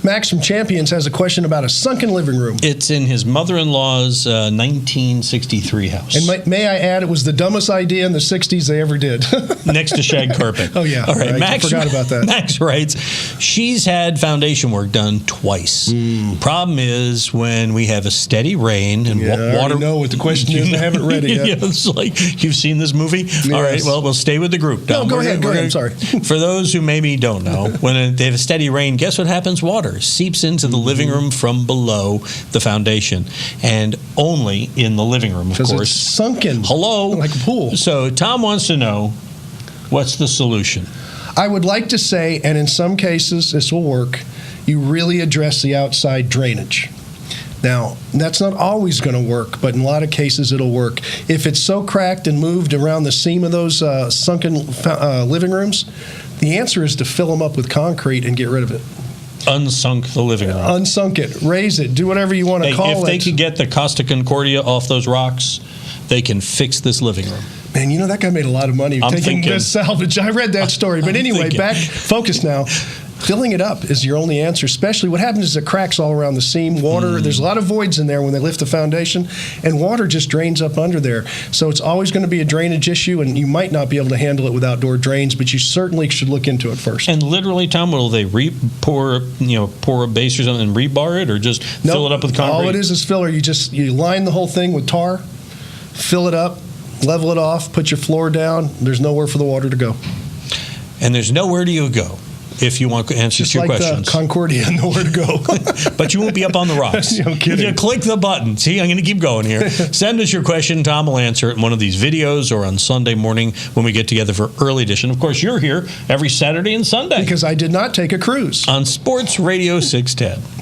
Max from Champions has a question about a sunken living room. It's in his mother-in-law's 1963 house. And may I add, it was the dumbest idea in the 60s they ever did. Next to shag carpet. Oh, yeah. All right. Max, I forgot about that. Max writes, she's had foundation work done twice. Problem is when we have a steady rain and water. I know what the question is. I haven't read it yet. Yeah, it's like, you've seen this movie? Yes. All right, well, we'll stay with the group. No, go ahead. I'm sorry. For those who maybe don't know, when they have a steady rain, guess what happens? Water seeps into the living room from below the foundation, and only in the living room, of course. It's sunken. Hello. Like a pool. So Tom wants to know, what's the solution? I would like to say, and in some cases this will work, you really address the outside drainage. Now, that's not always going to work, but in a lot of cases it'll work. If it's so cracked and moved around the seam of those sunken living rooms, the answer is to fill them up with concrete and get rid of it. Unsunk the living room. Unsunk it. Raise it. Do whatever you want to call it. If they could get the Costa Concordia off those rocks, they can fix this living room. Man, you know, that guy made a lot of money taking this salvage. I read that story. But anyway, focus now. Filling it up is your only answer, especially what happens is it cracks all around the seam. Water, there's a lot of voids in there when they lift the foundation, and water just drains up under there. So it's always going to be a drainage issue, and you might not be able to handle it with outdoor drains, but you certainly should look into it first. And literally, Tom, will they pour a base or something and rebar it, or just fill it up with concrete? All it is filler. You line the whole thing with tar, fill it up, level it off, put your floor down. There's nowhere for the water to go. And there's nowhere to you go. If you want answers to your questions. Just like the Concordia, nowhere to go. But you won't be up on the rocks. No kidding. You click the button. See, I'm going to keep going here. Send us your question. Tom will answer it in one of these videos or on Sunday morning when we get together for Early Edition. Of course, you're here every Saturday and Sunday. Because I did not take a cruise. On Sports Radio 610.